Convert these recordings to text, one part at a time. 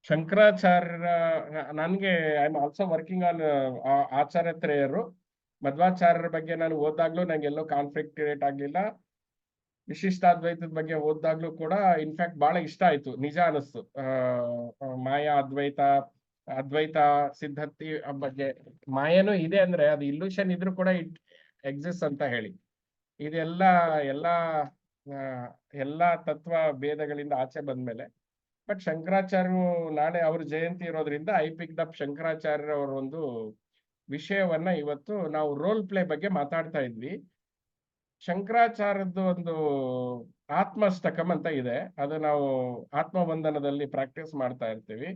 ಶಂಕರಾಚಾರ್ಯರ ನನಗೆ I am also working on ಆಚಾರ್ಯತ್ರೇಯರು. ಮಧ್ವಾಚಾರ್ಯರ ಬಗ್ಗೆ ನಾನು ಓದಾಗ್ಲೂ ನಂಗೆ ಎಲ್ಲೋ ಕಾನ್ಫ್ಲಿಕ್ಟ್ ಕ್ರಿಯೇಟ್ ಆಗ್ಲಿಲ್ಲ. ವಿಶಿಷ್ಟಾದ್ವೈತದ ಬಗ್ಗೆ ಓದಾಗ್ಲೂ ಕೂಡ ಇನ್ಫ್ಯಾಕ್ಟ್ ಬಹಳ ಇಷ್ಟ ಆಯ್ತು, ನಿಜ ಅನಿಸ್ತು. ಮಾಯಾ ಅದ್ವೈತ, ಅದ್ವೈತ ಸಿದ್ಧತಿ ಬಗ್ಗೆ ಮಾಯನೂ ಇದೆ ಅಂದ್ರೆ ಅದು ಇಲ್ಯೂಷನ್ ಇದ್ರೂ ಕೂಡ ಇಟ್ ಎಕ್ಸಿಸ್ಟ್ ಅಂತ ಹೇಳಿ ಇದೆಲ್ಲ ಎಲ್ಲ ಎಲ್ಲಾ ತತ್ವ ಭೇದಗಳಿಂದ ಆಚೆ ಬಂದ್ಮೇಲೆ. ಬಟ್ ಶಂಕರಾಚಾರ್ಯರು ನಾಳೆ ಅವ್ರ ಜಯಂತಿ ಇರೋದ್ರಿಂದ ಐ ಪಿಕ್ಡ್ ಅಪ್ ಶಂಕರಾಚಾರ್ಯ ಅವರ ಒಂದು ವಿಷಯವನ್ನ ಇವತ್ತು ನಾವು ರೋಲ್ ಪ್ಲೇ ಬಗ್ಗೆ ಮಾತಾಡ್ತಾ ಇದ್ವಿ. ಶಂಕರಾಚಾರ್ಯದ್ದು ಒಂದು ಆತ್ಮಷ್ಟಕಂ ಅಂತ ಇದೆ, ಅದು ನಾವು ಆತ್ಮವಂದನದಲ್ಲಿ ಪ್ರಾಕ್ಟೀಸ್ ಮಾಡ್ತಾ ಇರ್ತೀವಿ.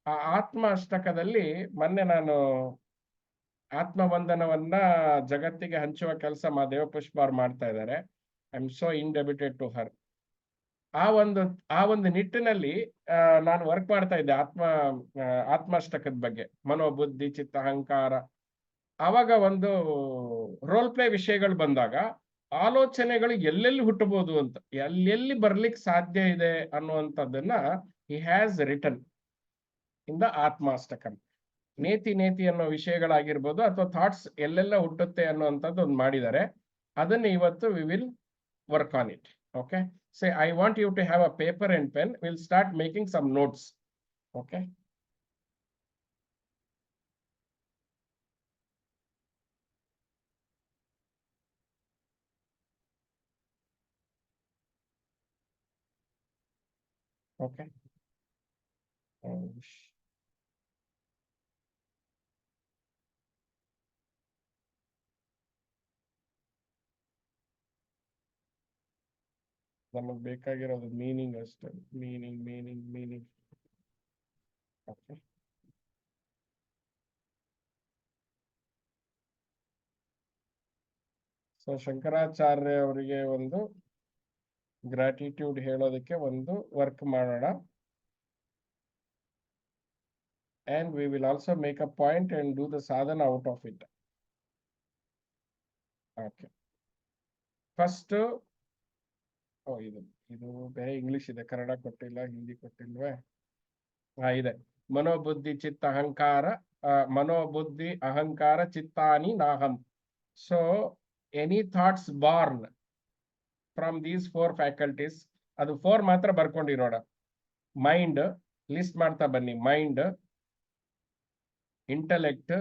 ಆ ಆತ್ಮ ಅಷ್ಟಕದಲ್ಲಿ ಮೊನ್ನೆ ನಾನು ಆತ್ಮವಂದನವನ್ನ ಜಗತ್ತಿಗೆ ಹಂಚುವ ಕೆಲಸ ಮಾ ದೇವಪುಷ್ಪ ಅವ್ರು ಮಾಡ್ತಾ ಇದ್ದಾರೆ. I am so indebted to her. ಆ ಒಂದು ನಿಟ್ಟಿನಲ್ಲಿ ನಾನು ವರ್ಕ್ ಮಾಡ್ತಾ ಇದ್ದೆ ಆತ್ಮಾಷ್ಟಕದ ಬಗ್ಗೆ, ಮನೋಬುದ್ಧಿ ಚಿತ್ತ ಅಹಂಕಾರ. ಆವಾಗ ಒಂದು ರೋಲ್ ಪ್ಲೇ ವಿಷಯಗಳು ಬಂದಾಗ ಆಲೋಚನೆಗಳು ಎಲ್ಲೆಲ್ಲಿ ಹುಟ್ಟಬಹುದು ಅಂತ, ಎಲ್ಲೆಲ್ಲಿ ಬರ್ಲಿಕ್ಕೆ ಸಾಧ್ಯ ಇದೆ ಅನ್ನುವಂಥದ್ದನ್ನ he has written in the Atmashtakam. ನೇತಿ ಅನ್ನೋ ವಿಷಯಗಳಾಗಿರ್ಬೋದು ಅಥವಾ ಥಾಟ್ಸ್ ಎಲ್ಲೆಲ್ಲ ಹುಟ್ಟುತ್ತೆ ಅನ್ನುವಂಥದ್ದು ಒಂದು ಮಾಡಿದ್ದಾರೆ. ಅದನ್ನ ಇವತ್ತು we will work on it. Okay, say I want you to have a paper and pen. We'll start making some notes. Okay. Okay. ನಮಗೆ ಬೇಕಾಗಿರೋದು ಮೀನಿಂಗ್ ಅಷ್ಟೇ. ಮೀನಿಂಗ್. ಓಕೆ, ಸೊ ಶಂಕರಾಚಾರ್ಯ ಅವರಿಗೆ ಒಂದು ಗ್ರಾಟಿಟ್ಯೂಡ್ ಹೇಳೋದಕ್ಕೆ ಒಂದು ವರ್ಕ್ ಮಾಡೋಣ. and we will also make a point and do the sadhana out of it. Okay, first ಇದು ಬೇರೆ ಇಂಗ್ಲಿಷ್ ಇದೆ, ಕನ್ನಡ ಕೊಟ್ಟಿಲ್ಲ, ಹಿಂದಿ ಕೊಟ್ಟಿಲ್ವೇ? ಇದೆ. ಮನೋಬುದ್ಧಿ ಚಿತ್ತ ಅಹಂಕಾರ, ಮನೋಬುದ್ಧಿ ಅಹಂಕಾರ ಚಿತ್ತಾನಿ ನಾಹಂ. So any thoughts born from these 4 faculties, ಅದು 4 ಮಾತ್ರ ಬರ್ಕೊಂಡಿರೋಣ. ಮೈಂಡ್ ಲಿಸ್ಟ್ ಮಾಡ್ತಾ ಬನ್ನಿ. Mind, intellect,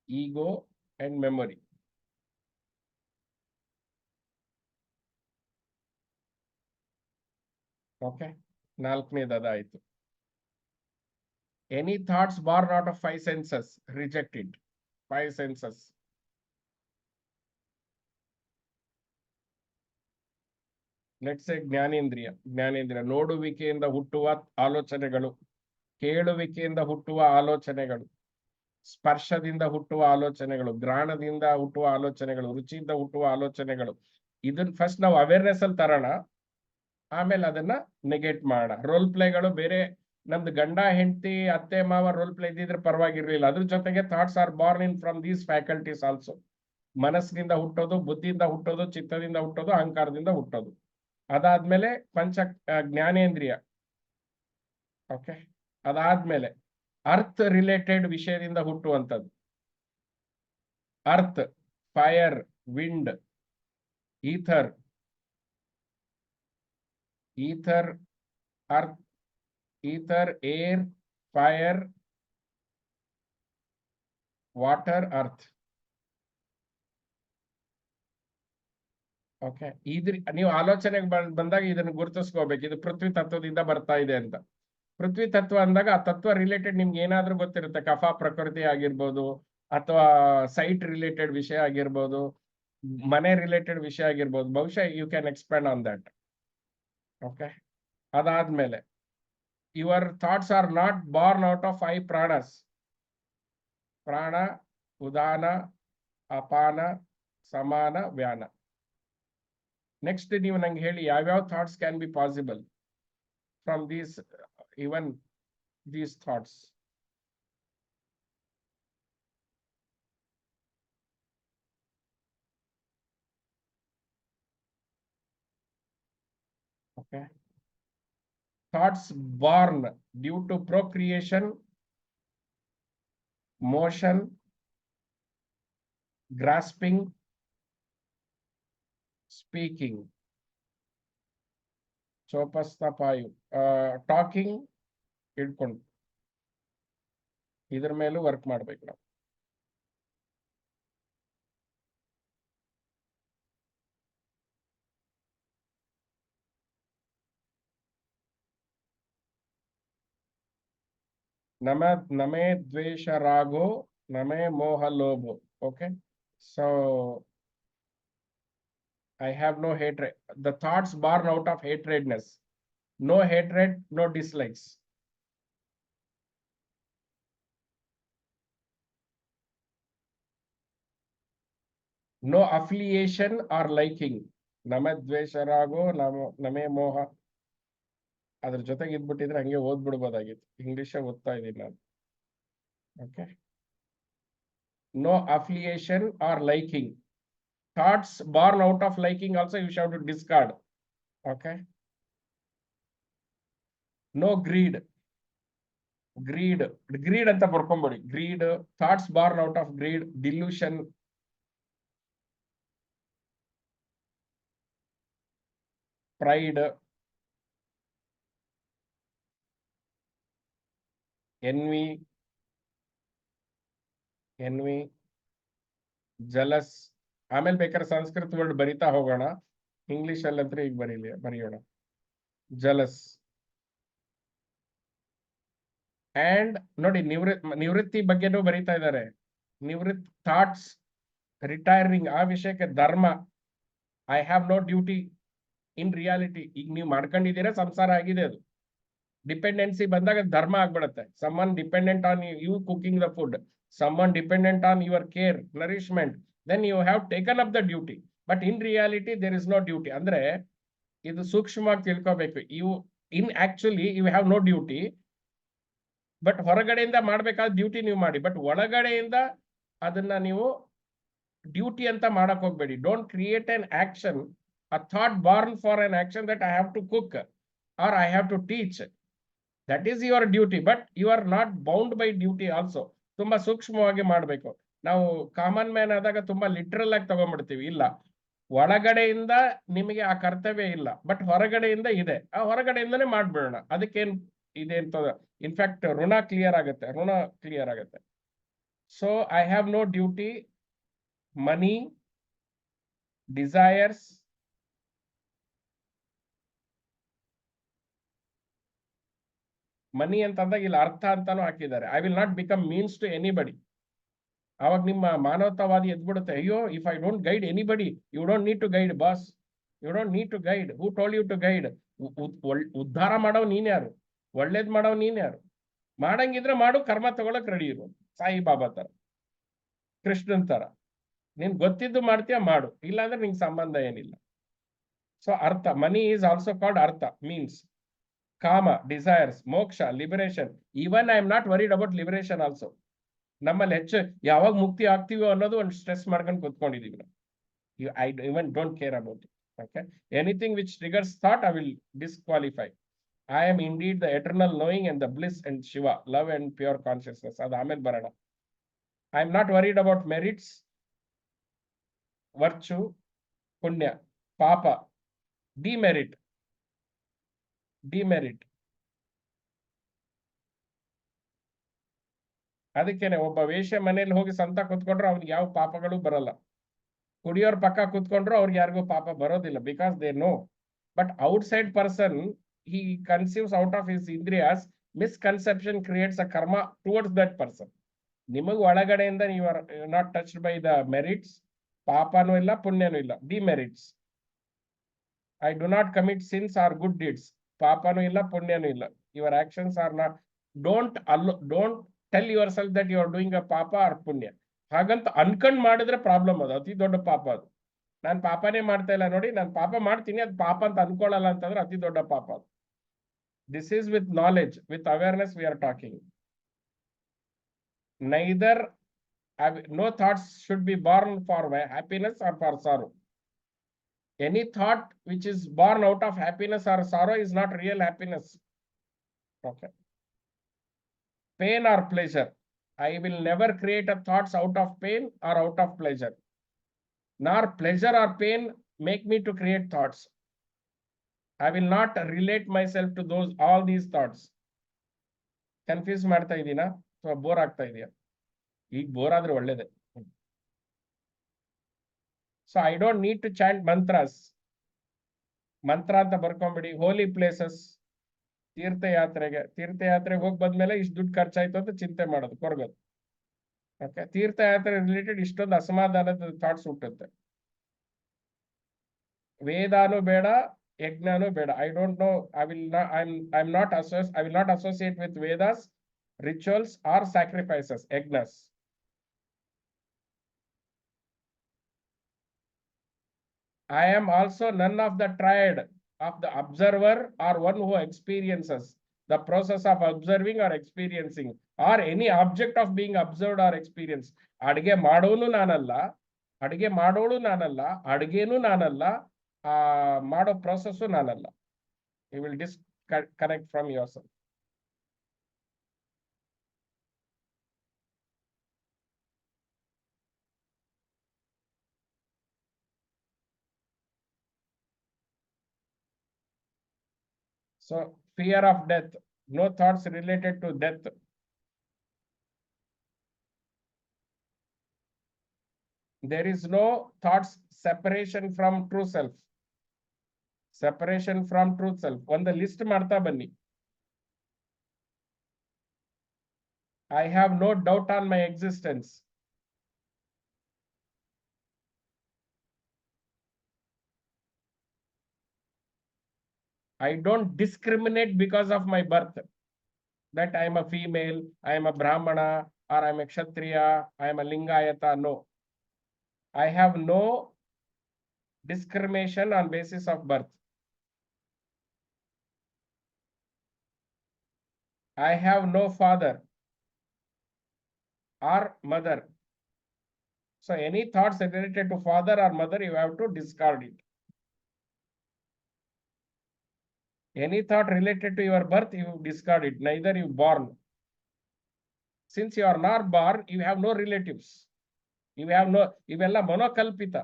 ego and memory. Okay, 4ನೇದು ಅದಾಯ್ತು. Any thoughts born out of 5 senses, rejected. 5 senses. Let's say ಜ್ಞಾನೇಂದ್ರಿಯ ನೋಡುವಿಕೆಯಿಂದ ಹುಟ್ಟುವ ಆಲೋಚನೆಗಳು, ಕೇಳುವಿಕೆಯಿಂದ ಹುಟ್ಟುವ ಆಲೋಚನೆಗಳು, ಸ್ಪರ್ಶದಿಂದ ಹುಟ್ಟುವ ಆಲೋಚನೆಗಳು, ಘ್ರಾಣದಿಂದ ಹುಟ್ಟುವ ಆಲೋಚನೆಗಳು, ರುಚಿಯಿಂದ ಹುಟ್ಟುವ ಆಲೋಚನೆಗಳು. ಇದನ್ನ ಫಸ್ಟ್ ನಾವು ಅವೇರ್ನೆಸ್ ಅಲ್ಲಿ ತರೋಣ, ಆಮೇಲೆ ಅದನ್ನ ನೆಗೆಟ್ ಮಾಡೋಣ. ರೋಲ್ ಪ್ಲೇಗಳು ಬೇರೆ, ನಮ್ದು ಗಂಡ ಹೆಂಡತಿ ಅತ್ತೆ ಮಾವ ರೋಲ್ ಪ್ಲೇ ಇದ್ದಿದ್ರೆ ಪರವಾಗಿರ್ಲಿಲ್ಲ. ಅದ್ರ ಜೊತೆಗೆ thoughts are born in from these faculties also. ಮನಸ್ಸಿನಿಂದ ಹುಟ್ಟೋದು, ಬುದ್ಧಿಯಿಂದ ಹುಟ್ಟೋದು, ಚಿತ್ತದಿಂದ ಹುಟ್ಟೋದು, ಅಹಂಕಾರದಿಂದ ಹುಟ್ಟೋದು. ಅದಾದ್ಮೇಲೆ ಜ್ಞಾನೇಂದ್ರಿಯ. ಓಕೆ, ಅದಾದ್ಮೇಲೆ ಅರ್ತ್ ರಿಲೇಟೆಡ್ ವಿಷಯದಿಂದ ಹುಟ್ಟುವಂಥದ್ದು. Earth, fire, wind, ether, earth, ether, air, fire, water, earth. Okay, ನೀವು ಆಲೋಚನೆಗೆ ಬಂದಾಗ ಇದನ್ನು ಗುರುತಿಸ್ಕೋಬೇಕು, ಇದು ಪೃಥ್ವಿ ತತ್ವದಿಂದ ಬರ್ತಾ ಇದೆ ಅಂತ. ಪೃಥ್ವಿ ತತ್ವ ಅಂದಾಗ ಆ ತತ್ವ ರಿಲೇಟೆಡ್ ನಿಮ್ಗೆ ಏನಾದ್ರೂ ಗೊತ್ತಿರುತ್ತೆ. ಕಫ ಪ್ರಕೃತಿ ಆಗಿರ್ಬೋದು, ಅಥವಾ ಸೈಟ್ ರಿಲೇಟೆಡ್ ವಿಷಯ ಆಗಿರ್ಬೋದು, ಮನೆ ರಿಲೇಟೆಡ್ ವಿಷಯ ಆಗಿರ್ಬೋದು. ಬಹುಶಃ you can expand on that. Okay, ಅದಾದ್ಮೇಲೆ your thoughts are not born out of 5 pranas. ಪ್ರಾಣ, ಉದಾನ, ಅಪಾನ, ಸಮಾನ, ವ್ಯಾನ. ನೆಕ್ಸ್ಟ್ ನೀವು ನಂಗೆ ಹೇಳಿ ಯಾವ್ಯಾವ thoughts can be possible from these, even these thoughts. Okay, Thoughts born due to procreation, motion, grasping, speaking. Chopastapayu. Talking, ಇಟ್ಕೊಂಡು ಇದ್ರ ಮೇಲೂ ವರ್ಕ್ ಮಾಡ್ಬೇಕು ನಾವು. ನಮೇ ದ್ವೇಷ ರಾಗೋ ನಮೇ ಮೋಹ Lobo. Okay, so I have no hatred. The thoughts born out of hatredness. No hatred, no dislikes. No affiliation or liking. ನಮೇ ದ್ವೇಷ ರಾಗೋ ನಮೇ ಮೋಹ. ಅದ್ರ ಜೊತೆಗೆ ಇದ್ಬಿಟ್ಟಿದ್ರೆ ಹಂಗೆ ಓದ್ಬಿಡ್ಬೋದಾಗಿತ್ತು. ಇಂಗ್ಲಿಷ್ ಓದ್ತಾ ಇದ್ದೀನಿ ನಾನು. Okay, no affiliation or liking. Thoughts born out of liking also you have to discard. Okay, no greed. Greed ಅಂತ ಬರ್ಕೊಂಬಿಡಿ. Greed, thoughts born out of greed, delusion, pride, envy, jealous. ಆಮೇಲೆ ಬೇಕಾದ್ರೆ ಸಂಸ್ಕೃತ ವರ್ಡ್ ಬರಿತಾ ಹೋಗೋಣ. English ಅಲ್ಲಂದ್ರೆ ಈಗ ಬರೆಯೋಣ. jealous. And ನೋಡಿ, ನಿವೃತ್ತಿ ಬಗ್ಗೆನೂ ಬರೀತಾ ಇದ್ದಾರೆ. ಥಾಟ್ಸ್ ರಿಟೈರಿಂಗ್, ಆ ವಿಷಯಕ್ಕೆ ಧರ್ಮ. I have no duty in reality. ಈಗ ನೀವು ಮಾಡ್ಕೊಂಡಿದ್ದೀರಾ, ಸಂಸಾರ ಆಗಿದೆ. ಅದು ಡಿಪೆಂಡೆನ್ಸಿ ಬಂದಾಗ ಧರ್ಮ ಆಗ್ಬಿಡುತ್ತೆ. Someone dependent on you cooking the food, someone dependent on your care, nourishment, then you have taken up the duty. But in reality there is no duty. ಅಂದ್ರೆ ಇದು ಸೂಕ್ಷ್ಮವಾಗಿ ತಿಳ್ಕೋಬೇಕು. actually you have no duty, but ಹೊರಗಡೆಯಿಂದ ಮಾಡ್ಬೇಕಾದ duty ನೀವು ಮಾಡಿ. But ಒಳಗಡೆಯಿಂದ ಅದನ್ನ ನೀವು ಡ್ಯೂಟಿ ಅಂತ ಮಾಡಕ್ ಹೋಗ್ಬೇಡಿ. Don't create an action, a thought born for an action that I have to cook or I have to teach. That is your duty, but you are not bound by duty also. ತುಂಬಾ ಸೂಕ್ಷ್ಮವಾಗಿ ಮಾಡ್ಬೇಕು. ನಾವು common man ಆದಾಗ ತುಂಬಾ literal ಆಗಿ ತಗೊಂಡ್ಬಿಡ್ತೀವಿ. ಇಲ್ಲ, ಒಳಗಡೆಯಿಂದ ನಿಮಗೆ ಆ ಕರ್ತವ್ಯ ಇಲ್ಲ, ಬಟ್ ಹೊರಗಡೆಯಿಂದ ಇದೆ. ಆ ಹೊರಗಡೆಯಿಂದನೇ ಮಾಡ್ಬಿಡೋಣ. ಅದಕ್ಕೇನ್ ಇದೆ ಅಂತ ಇನ್ಫ್ಯಾಕ್ಟ್ ಋಣ ಕ್ಲಿಯರ್ ಆಗುತ್ತೆ. So I have no duty, money, desires, money ಅಂತಂದಾಗ ಇಲ್ಲಿ ಅರ್ಥ ಅಂತಾನು ಹಾಕಿದ್ದಾರೆ. I will not become means to anybody. ಅವಾಗ ನಿಮ್ಮ ಮಾನವತಾವಾದಿ ಎದ್ಬಿಡುತ್ತೆ. ಅಯ್ಯೋ, if I don't guide anybody, you don't need to guide boss, you don't need to guide. Who told you to guide? ಉದ್ಧಾರ ಮಾಡವ್ ನೀನ್ ಯಾರು? ಒಳ್ಳೇದ್ ಮಾಡವ್ ನೀನ್ ಯಾರು? ಮಾಡಂಗಿದ್ರೆ ಮಾಡು, ಕರ್ಮ ತಗೊಳಕ್ ರೆಡಿ ಇರು. ಸಾಯಿಬಾಬಾ ತರ, ಕೃಷ್ಣನ್ ತರ. ನಿನ್ ಗೊತ್ತಿದ್ದು ಮಾಡ್ತೀಯ, ಮಾಡು. ಇಲ್ಲಾಂದ್ರೆ ನಿಂಗೆ ಸಂಬಂಧ ಏನಿಲ್ಲ. ಸೊ ಅರ್ಥ, ಮನಿ ಈಸ್ ಆಲ್ಸೋ ಕಾಲ್ಡ್ ಅರ್ಥ, ಮೀನ್ಸ್ ಕಾಮ, ಡಿಸೈರ್ಸ್, ಮೋಕ್ಷ, liberation. Even I am not worried about liberation also. ನಮ್ಮಲ್ಲಿ ಹೆಚ್ಚು ಯಾವಾಗ ಮುಕ್ತಿ ಆಗ್ತೀವೋ ಅನ್ನೋದು ಒಂದು ಸ್ಟ್ರೆಸ್ ಮಾಡ್ಕೊಂಡು ಕೂತ್ಕೊಂಡಿದೀವಿ ನಾವು. I even don't care about it. Okay, anything which triggers thought I will disqualify. I am indeed the eternal knowing and the bliss and Shiva, love and pure consciousness. ಅದು ಆಮೇಲೆ ಬರೋಣ. I am not worried about merits, virtue, ಪುಣ್ಯ, ಪಾಪ, demerit. ಅದಕ್ಕೇನೆ ಒಬ್ಬ ವೇಶ್ಯ ಮನೇಲಿ ಹೋಗಿ ಸಂತ ಕೂತ್ಕೊಂಡ್ರು ಅವ್ನಿಗೆ ಯಾವ ಪಾಪಗಳು ಬರಲ್ಲ. ಕುಡಿಯೋರ್ ಪಕ್ಕ ಕೂತ್ಕೊಂಡ್ರು ಅವ್ರಿಗೆ ಯಾರಿಗೂ ಪಾಪ ಬರೋದಿಲ್ಲ, because they know. But outside person, he conceives out of his indriyas, misconception creates a karma towards that person. ನಿಮಗ್ ಒಳಗಡೆಯಿಂದ ನೀವು are not touched by the merits. ಪಾಪನೂ ಇಲ್ಲ, ಪುಣ್ಯನೂ ಇಲ್ಲ, demerits. I do not commit sins or good deeds. ಪಾಪನೂ ಇಲ್ಲ, ಪುಣ್ಯನೂ ಇಲ್ಲ. Your actions are not. Don't tell yourself that you are doing a papa or ಪುಣ್ಯ. ಹಾಗಂತ ಅನ್ಕಂಡ್ ಮಾಡಿದ್ರೆ ಪ್ರಾಬ್ಲಮ್. ಅದು ಅತಿ ದೊಡ್ಡ ಪಾಪ. ಅದು ನಾನು ಪಾಪನೇ ಮಾಡ್ತಾ ಇಲ್ಲ ನೋಡಿ, ನಾನು ಪಾಪ ಮಾಡ್ತೀನಿ, ಅದು ಪಾಪ ಅಂತ ಅನ್ಕೊಳ್ಳಲ್ಲ ಅಂತಂದ್ರೆ ಅತಿ ದೊಡ್ಡ ಪಾಪ ಅದು. This is with knowledge, with awareness we are talking. Neither, no thoughts should be born for happiness or for sorrow. Any thought which is born out of happiness or sorrow is not real happiness. Okay. Pain or pleasure. I will never create a thoughts out of pain or out of pleasure. Nor pleasure or pain make me to create thoughts. I will not relate myself to those all these thoughts. Confuse ಮಾಡ್ತಾ ಇದ್ದೀನಾ ಅಥವಾ bore ಆಗ್ತಾ ಇದೆಯಾ? ಈಗ bore ಆದ್ರೆ ಒಳ್ಳೇದೆ. So I don't need to chant mantras. ಮಂತ್ರ ಅಂತ ಬರ್ಕೊಂಬಿಡಿ. ಹೋಲಿ places, ತೀರ್ಥಯಾತ್ರೆಗೆ ಹೋಗಿ ಬಂದ್ಮೇಲೆ ಇಷ್ಟು ದುಡ್ಡು ಖರ್ಚಾಯ್ತು ಅಂತ ಚಿಂತೆ ಮಾಡೋದು, ಕೊರಗೋದು. ಓಕೆ, ತೀರ್ಥಯಾತ್ರೆ ರಿಲೇಟೆಡ್ ಇಷ್ಟೊಂದು ಅಸಮಾಧಾನದ ಥಾಟ್ಸ್ ಹುಟ್ಟುತ್ತೆ. ವೇದಾನು ಬೇಡ, ಯಜ್ಞಾನು ಬೇಡ. I don't know, I will not associate with Vedas, rituals or sacrifices, yagnas. I am also none of the triad of the observer or one who experiences the process of observing or experiencing or any object of being observed or experienced. ಅಡಿಗೆ ಮಾಡೋನು ನಾನಲ್ಲ, ಅಡಿಗೆ ಮಾಡೋಳು ನಾನಲ್ಲ, ಅಡಿಗೆನೂ ನಾನಲ್ಲ, ಮಾಡೋ process ನಾನಲ್ಲ. You will disconnect from yourself. So fear of death, no thoughts related to death. There is no thoughts separation from true self. Separation from true self. ಒಂದು list ಮಾಡ್ತಾ ಬನ್ನಿ. I have no doubt on my existence. I don't discriminate because of my birth. That I am a female, I am a Brahmana, or I am a Kshatriya, I am a Lingayata. No. I have no discrimination on basis of birth. I have no father or mother. So any thoughts related to father or mother, you have to discard it. Any thought related to your birth, you discard it. Neither you born. Since you are not born, you have no relatives. You have no, ಇವೆಲ್ಲ ಮನೋಕಲ್ಪಿತ.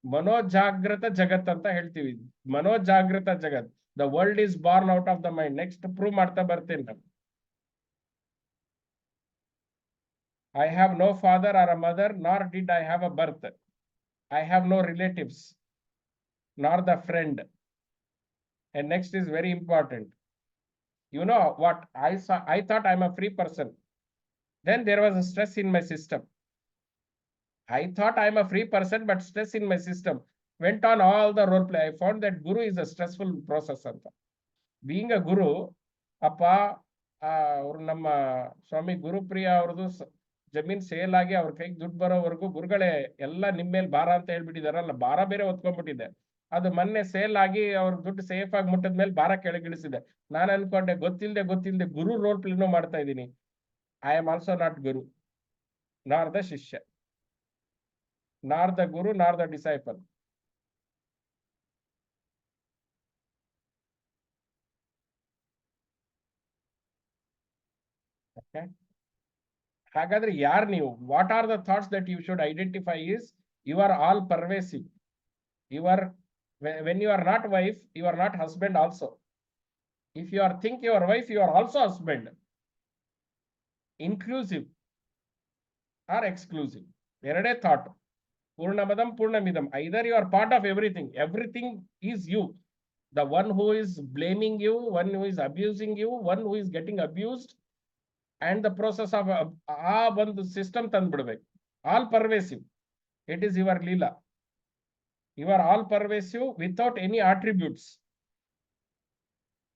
ಮನೋಜಾಗೃತ ಜಗತ್ ಅಂತ ಹೇಳ್ತೀವಿ. ಮನೋಜಾಗೃತ ಜಗತ್. The world is born out of the mind. Next prove ಮಾಡ್ತಾ ಬರ್ತೀನಿ ನಾನು. I have no father or a mother, nor did I have a birth. I have no relatives, nor the friend. And next is very important. You know what I thought I'm a free person. Then there was a stress in my system. I thought I'm a free person, but stress in my system went on all the role play. I found that guru is a stressful process. Anta. Being a guru, ಅಪ್ಪ ಅವ್ರು ನಮ್ಮ ಸ್ವಾಮಿ ಗುರುಪ್ರಿಯ ಅವ್ರದ್ದು ಜಮೀನ್ sale ಆಗಿ ಅವ್ರ ಕೈಗೆ ದುಡ್ಡು ಬರೋವರೆಗೂ ಗುರುಗಳೇ ಎಲ್ಲ ನಿಮ್ಮ ಮೇಲೆ ಭಾರ ಅಂತ ಹೇಳ್ಬಿಟ್ಟಿದಾರಲ್ಲ, ಭಾರ ಬೇರೆ ಹೊತ್ಕೊಂಡ್ಬಿಟ್ಟಿದೆ. ಅದು ಮೊನ್ನೆ ಸೇಲ್ ಆಗಿ ಅವ್ರ ದುಡ್ಡು ಸೇಫ್ ಆಗಿ ಮುಟ್ಟಿದ ಮೇಲೆ ಭಾರ ಕೆಳಗಿಳಿಸಿದೆ. ನಾನು ಅನ್ಕೊಂಡೆ ಗೊತ್ತಿಲ್ಲದೆ ಗುರು ರೋಲ್ ಪ್ಲೇನೂ ಮಾಡ್ತಾ ಇದ್ದೀನಿ. ಐ ಆಮ್ ಆಲ್ಸೋ ನಾಟ್ ಗುರು, ನಾರ್ ದ ಶಿಷ್ಯ, ನಾರ್ ದ ಗುರು, ನಾರ್ ದ ಡಿಸೈಪಲ್. ಹಾಗಾದ್ರೆ ಯಾರು ನೀವು? What are the thoughts that you should identify is you are all pervasive. You are, when you are not wife, you are not husband also. If you are think you are wife, you are also husband. Inclusive or exclusive. Erade thought. Purnamadam Purnamidam. Either you are part of everything. Everything is you. The one who is blaming you, one who is abusing you, one who is getting abused, and the process of one system tanbidbe. All pervasive. It is your Leela. You are all pervasive without any attributes.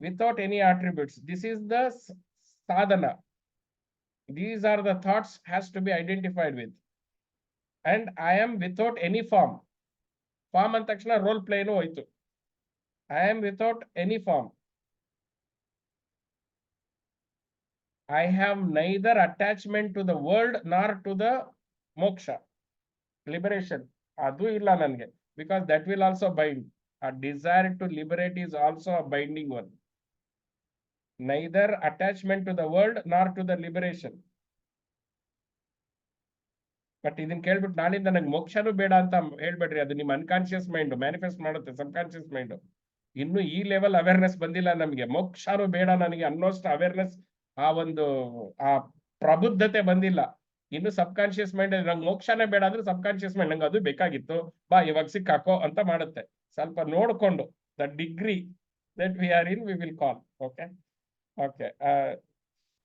Without any attributes. This is the sadhana. These are the thoughts has to be identified with. And I am without any form. Form and takshana role play no hoitu. I am without any form. I have neither attachment to the world nor to the moksha, liberation. Adu illa nange. Because that will also bind. A desire to liberate is also a binding one. neither attachment to the world nor to the liberation. But ಇದನ್ನ ಕೇಳ್ಬಿಟ್ಟು ನಾಳಿಂದ ನಂಗೆ ಮೋಕ್ಷನೂ ಬೇಡ ಅಂತ ಹೇಳ್ಬೇಡ್ರಿ. ಅದು ನಿಮ್ಮ unconscious mind manifest ಮಾಡುತ್ತೆ, ಸಬ್ conscious mind. ಇನ್ನು ಈ ಲೆವೆಲ್ ಅವೇರ್ನೆಸ್ ಬಂದಿಲ್ಲ ನಮಗೆ. ಮೋಕ್ಷನೂ ಬೇಡ ನನಗೆ ಅನ್ನೋಷ್ಟು ಅವೇರ್ನೆಸ್, ಆ ಪ್ರಬುದ್ಧತೆ ಬಂದಿಲ್ಲ ಇನ್ನು. ಸಬ್ ಕಾನ್ಶಿಯಸ್ ಮೈಂಡ್ ನಂಗೆ ಮೋಕ್ಷನೇ ಬೇಡ ಅಂದ್ರೆ ಸಬ್ ಕಾನ್ಶಿಯಸ್ ಮೈಂಡ್ ನಂಗೆ ಅದು ಬೇಕಾಗಿತ್ತು, ಬಾ ಇವಾಗ ಸಿಕ್ಕಾಕೋ ಅಂತ ಮಾಡುತ್ತೆ. ಸ್ವಲ್ಪ ನೋಡ್ಕೊಂಡು the degree that we are in, we will call. Okay.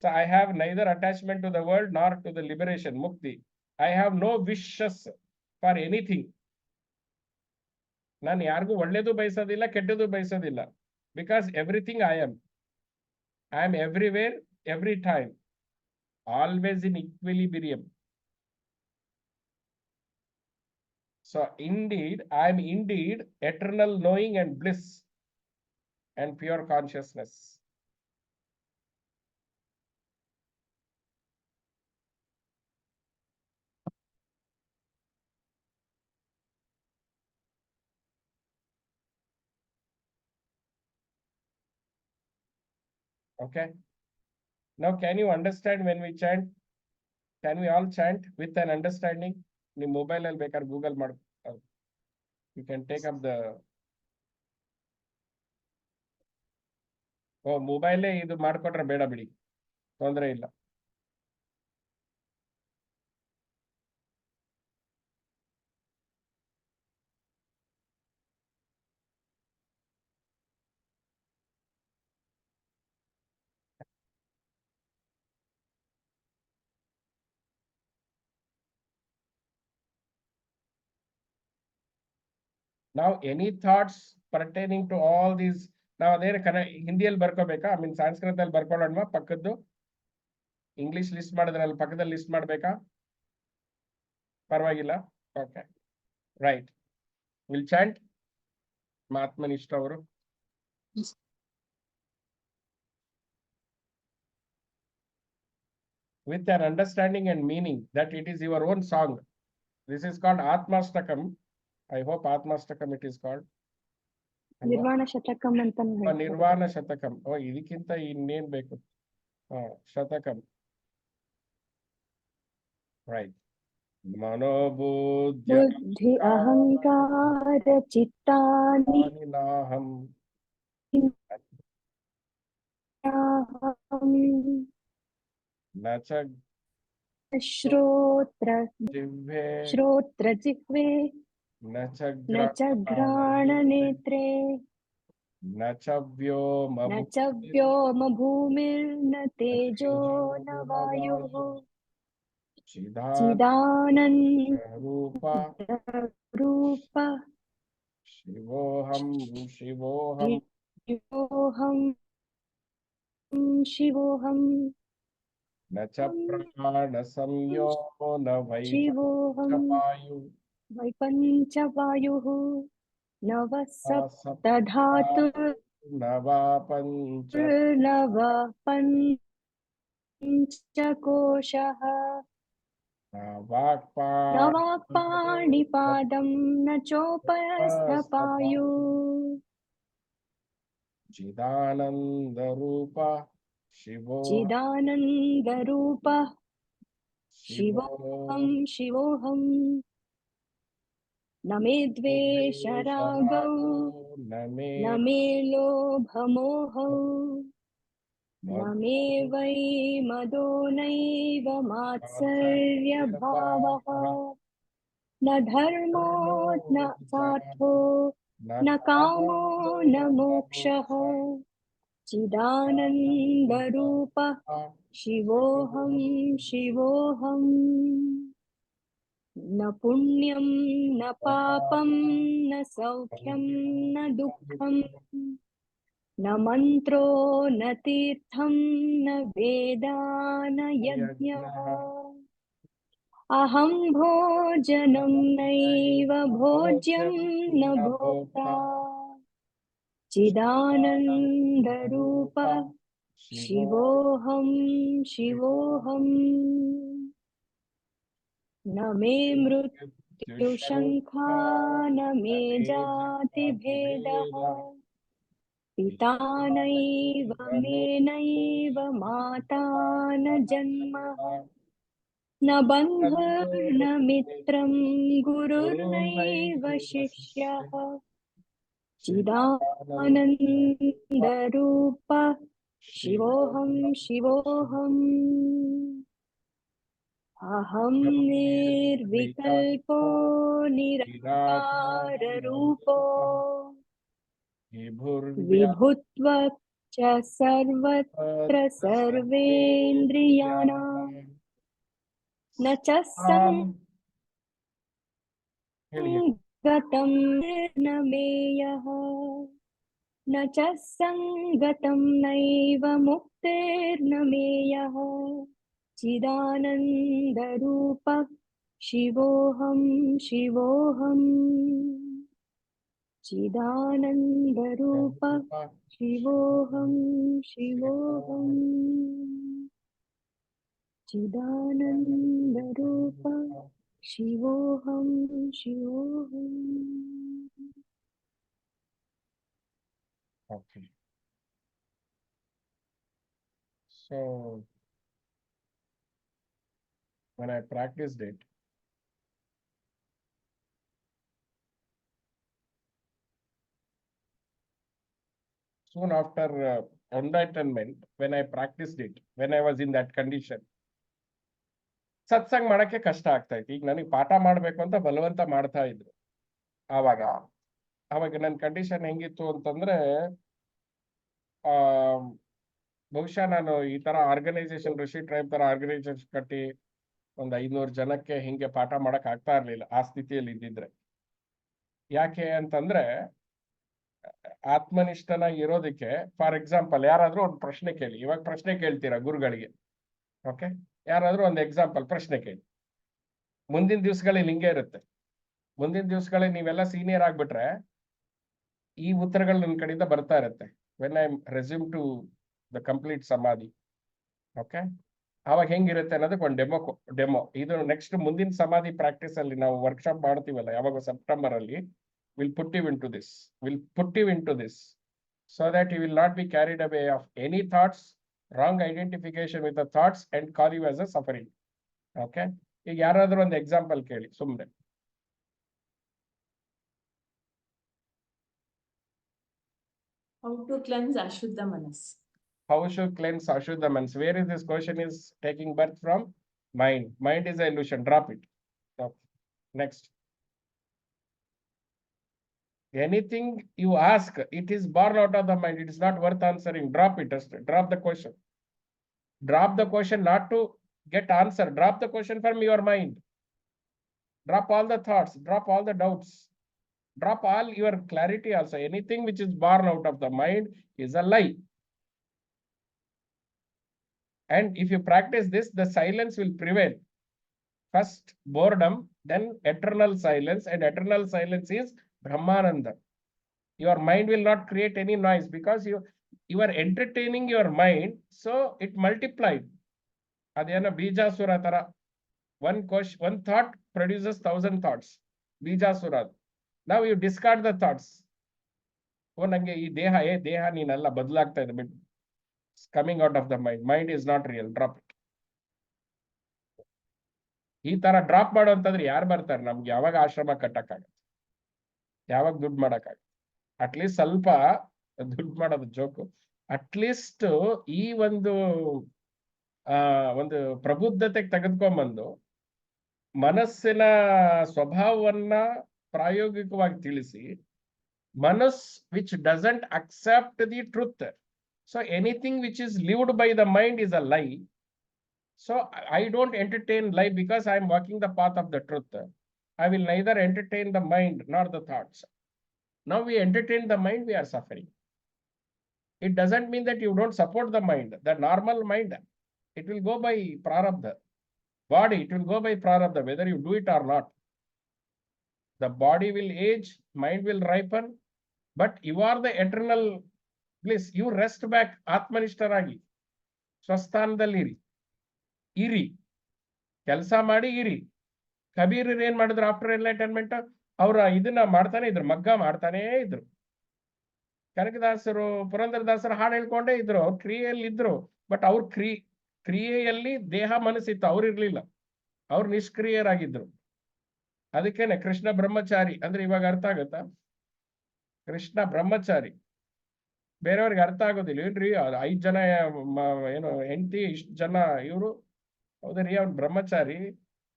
So I have neither attachment to the world nor to the liberation, mukti. I have no wishes for anything. ನಾನು ಯಾರಿಗೂ ಒಳ್ಳೇದು ಬಯಸೋದಿಲ್ಲ, ಕೆಟ್ಟದು ಬಯಸೋದಿಲ್ಲ. Because everything I am everywhere, every time, always in equilibrium. So indeed, I am indeed eternal knowing and bliss and pure consciousness. Okay. Now, can you understand when we chant? Can we all chant with an understanding? ನಿಮ್ಮ mobile ಅಲ್ಲಿ ಬೇಕಾದ್ರೆ Google ಮಾಡು. You can take up the ಮೊಬೈಲೇ ಇದು ಮಾಡ್ಕೊಟ್ರೆ ಬೇಡ ಬಿಡಿ, ತೊಂದರೆ ಇಲ್ಲ. Now, any thoughts pertaining to all these? ನಾವು ಅದೇನು ಹಿಂದಿಯಲ್ಲಿ ಬರ್ಕೋಬೇಕಾ? ಐ ಮೀನ್ ಸಂಸ್ಕೃತದಲ್ಲಿ ಬರ್ಕೊಳ್ಳೋಣ, ಪಕ್ಕದ್ದು ಇಂಗ್ಲಿಷ್ ಲಿಸ್ಟ್ ಮಾಡಿದ್ರಲ್ಲಿ ಪಕ್ಕದಲ್ಲಿ ಲಿಸ್ಟ್ ಮಾಡ್ಬೇಕಾ? ಪರವಾಗಿಲ್ಲ. Okay, right. ವಿಲ್ ಚಾಂಟ್ ಮಹಾತ್ಮನಿಷ್ಠ ಅವರು. With an understanding and meaning that it is your own song. This is called Atmastakam. I hope Atmastakam it is called. ನಿರ್ವಾಣ ಶತಕಂ ಅಂತ ನಿರ್ವಾಣ ಶತಕಂ. ಇದಕ್ಕಿಂತ ಇನ್ನೇನ್ ಬೇಕು? ಶತಕಂ. ರೈಟ್. ಬುದ್ಧಿ ಅಹಂಕಾರ ಚಿತ್ತಾನಿ ನಾಹಂ ನ ಚ ಶ್ರೋತ್ರ ಜಿಹ್ವೆ ನ ಚ ಘ್ರಾಣ ನೇತ್ರೇ ನ ಚ ವ್ಯೋಮ ಭೂಮಿರ್ನ ತೇಜೋ ನ ವಾಯುಃ ಚಿದಾನಂದ ರೂಪ ಶಿವೋಹಂ ಶಿವೋಹಂ ನ ಚ ಪ್ರಾಣ ಸಂಯೋ ನ ವೈಪಂಚವಾಯುಃ ನವ ಸಪ್ತಧಾತು ನವ ಪಂಚಕೋಶಃ ನವಾಕ್ಪಾಣಿಪಾದಂ ನ ಚೋಪಸ್ಥಪಾಯು ಚಿದಾನಂದ ರೂಪ ಶಿವೋಹಂ ನ ಮೇ ದ್ವೇಷ ರಾಗೌ ನ ಮೇ ಲೋಭ ಮೋಹೌ ನ ಮೇ ವೈ ಮದೋ ನೈವ ಮಾತ್ಸರ್ಯ ಭಾವಃ ನ ಧರ್ಮೋ ನ ಸಾರ್ಥೋ ನ ಕಾಮೋ ನ ಮೋಕ್ಷಃ ಚಿದಾನಂದ ರೂಪ ಶಿವೋಹಂ ನ ಪುಣ್ಯಂ ನ ಪಾಪಂ ನ ಸೌಖ್ಯಂ ನ ದುಃಖಂ ನ ಮಂತ್ರೋ ನ ತೀರ್ಥಂ ನ ವೇದ ನ ಯಜ್ಞಃ ಅಹಂ ಭೋಜನಂ ನೈವ ಭೋಜ್ಯಂ ನ ಭೋಕ್ತಾ ಚಿದಾನಂದ ರೂಪ ಶಿವೋಹಂ ನ ಮೇ ಮೃತ್ಯು ಶಂಖಾ ನ ಮೇ ಜಾತಿ ಭೇದಃ पिता नैव मे नैव माता न जन्म न बन्धुर्न मित्रं गुरुर्नैव शिष्यः चिदानन्दरूपः शिवोऽहं शिवोऽहम् अहं निर्विकल्पो निराकाररूपो विभुत्वः च सर्वत्र सर्वेन्द्रियाणां न च संगतं न मेयः न च संगतं नैव मुक्तेर्न मेयः चिदानन्दरूपः शिवोऽहं शिवोऽहम् चिदानन्दरूपः शिवोऽहं शिवोऽहम् चिदानन्दरूपः शिवोऽहं शिवोऽहम्. Okay. So when I practiced it, soon after enlightenment, when I practiced it, when I was in that condition, satsang ಮಾಡಕ್ಕೆ ಕಷ್ಟ ಆಗ್ತಾ ಇತ್ತು. ಈಗ ನನಗೆ ಪಾಠ ಮಾಡ್ಬೇಕು ಅಂತ ಬಲವಂತ ಮಾಡ್ತಾ ಇದ್ರು. ಆವಾಗ ನನ್ನ ಕಂಡೀಷನ್ ಹೆಂಗಿತ್ತು ಅಂತಂದ್ರೆ, ಬಹುಶಃ ನಾನು ಈ ತರ ಆರ್ಗನೈಸೇಷನ್, ಋಷಿ ಟ್ರೈಬ್ ತರ ಆರ್ಗನೈಸೇಷನ್ ಕಟ್ಟಿ ಒಂದು 500 ಜನಕ್ಕೆ ಹಿಂಗೆ ಪಾಠ ಮಾಡಕ್ ಆಗ್ತಾ ಇರ್ಲಿಲ್ಲ ಆ ಸ್ಥಿತಿಯಲ್ಲಿ ಇದ್ದಿದ್ರೆ. ಯಾಕೆ ಅಂತಂದ್ರೆ, ಆತ್ಮನಿಷ್ಠನಾಗಿ ಇರೋದಕ್ಕೆ, ಫಾರ್ ಎಕ್ಸಾಂಪಲ್, ಯಾರಾದ್ರೂ ಒಂದು ಪ್ರಶ್ನೆ ಕೇಳಿ. ಇವಾಗ ಪ್ರಶ್ನೆ ಕೇಳ್ತೀರಾ ಗುರುಗಳಿಗೆ, ಓಕೆ? ಯಾರಾದ್ರೂ ಒಂದು ಎಕ್ಸಾಂಪಲ್ ಪ್ರಶ್ನೆ ಕೇಳಿ. ಮುಂದಿನ ದಿವಸಗಳಲ್ಲಿ ಹಿಂಗೆ ಇರುತ್ತೆ. ಮುಂದಿನ ದಿವಸಗಳಲ್ಲಿ ನೀವೆಲ್ಲ ಸೀನಿಯರ್ ಆಗ್ಬಿಟ್ರೆ ಈ ಉತ್ತರಗಳು ನನ್ನ ಕಡೆಯಿಂದ ಬರ್ತಾ ಇರುತ್ತೆ. When I resume to the complete ಸಮಾಧಿ, ಓಕೆ? ಅವಾಗ ಹೆಂಗಿರುತ್ತೆ ಅನ್ನೋದಕ್ಕೆ ಒಂದು ಡೆಮೋ ಇದು ನೆಕ್ಸ್ಟ್ ಮುಂದಿನ ಸಮಾಧಿ ಪ್ರಾಕ್ಟೀಸ್ ಅಲ್ಲಿ ನಾವು ವರ್ಕ್ಶಾಪ್ ಮಾಡ್ತೀವಲ್ಲ, ಯಾವಾಗ ಸೆಪ್ಟೆಂಬರ್ ಅಲ್ಲಿ, will put you into this so that you will not be carried away of any thoughts, wrong identification with the thoughts, and call you as a suffering. Okay? ಈಗ ಯಾರಾದ್ರೂ ಒಂದು example ಕೇಳಿ ಸುಮ್ಮನೆ. How to cleanse Ashuddha Manas? How should cleanse Ashuddha Manas? Where is this question is taking birth from? Mind. Mind is an illusion. Drop it. Okay. Next. Anything you ask, it is born out of the mind. It is not worth answering. Drop it. Just drop the question. Drop the question not to get answer. Drop the question from your mind. Drop all the thoughts. Drop all the doubts. Drop all your clarity also. Anything which is born out of the mind is a lie. And if you practice this, the silence will prevail. First boredom, then eternal silence, and eternal silence is Brahmananda. Your mind will not create any noise because you are entertaining your mind, so it multiplied. Adhyana Bijasura tara. One thought produces 1,000 thoughts. Bijasura. Now you discard the thoughts. Oh, nange ee deha neenalla badlagta ide. It's coming out of the mind. Mind is not real. Drop it. ಈ ತರ drop ಮಾಡೋ ಅಂತಂದ್ರೆ ಯಾರು ಬರ್ತಾರೆ ನಮ್ಗೆ? ಯಾವಾಗ ಆಶ್ರಮ ಕಟ್ಟಕ್ಕಾಗತ್ತೆ? ಯಾವಾಗ ದುಡ್ಡು ಮಾಡಕ್ಕಾಗತ್ತೆ? ಅಟ್ಲೀಸ್ಟ್ ಸ್ವಲ್ಪ ದುಡ್ಡು ಮಾಡೋದು ಜೋಕು. ಅಟ್ಲೀಸ್ಟ್ ಈ ಒಂದು ಪ್ರಬುದ್ಧತೆಗೆ ತೆಗೆದುಕೊಂಡ್ಬಂದು ಮನಸ್ಸಿನ ಸ್ವಭಾವವನ್ನ ಪ್ರಾಯೋಗಿಕವಾಗಿ ತಿಳಿಸಿ, ಮನಸ್ which doesn't accept the truth. So anything which is lived by the mind is a ಲೈ. So I don't entertain lie because I am walking the path of the truth. I will neither entertain the mind nor the thoughts. Now we entertain the mind, we are suffering. It doesn't mean that you don't support the mind. The normal mind, it will go by prarabdha. Body, it will go by prarabdha, whether you do it or not. The body will age, mind will ripen, but you are the eternal bliss. You rest back, atmanishtaragi, ಸ್ವಸ್ಥಾನದಲ್ಲಿ ಇರಿ, ಕೆಲಸ ಮಾಡಿ ಇರಿ. ಕಬೀರ್ ಏನ್ ಮಾಡಿದ್ರು after enlightenment? ಅವ್ರ ಇದನ್ನ ಮಾಡ್ತಾನೆ ಇದ್ರು, ಮಗ್ಗ ಮಾಡ್ತಾನೇ ಇದ್ರು. ಕನಕದಾಸರು ಪುರಂದರದಾಸರು ಹಾಡು ಹೇಳ್ಕೊಂಡೇ ಇದ್ರು, ಅವ್ರ ಕ್ರಿಯೆಯಲ್ಲಿ ಇದ್ರು. ಬಟ್ ಅವ್ರ ಕ್ರಿಯೆಯಲ್ಲಿ ದೇಹ ಮನಸ್ಸಿತ್ತು, ಅವ್ರು ಇರ್ಲಿಲ್ಲ, ಅವ್ರು ನಿಷ್ಕ್ರಿಯರಾಗಿದ್ರು. ಅದಕ್ಕೇನೆ ಕೃಷ್ಣ ಬ್ರಹ್ಮಚಾರಿ ಅಂದ್ರೆ ಇವಾಗ ಅರ್ಥ ಆಗತ್ತಾ? ಕೃಷ್ಣ ಬ್ರಹ್ಮಚಾರಿ ಬೇರೆಯವ್ರಿಗೆ ಅರ್ಥ ಆಗೋದಿಲ್ಲ. ಏನ್ರಿ 5 ಜನ ಏನು ಹೆಂಡತಿ, ಇಷ್ಟು ಜನ ಇವರು, ಹೌದ್ರಿ ಅವ್ನು ಬ್ರಹ್ಮಚಾರಿ,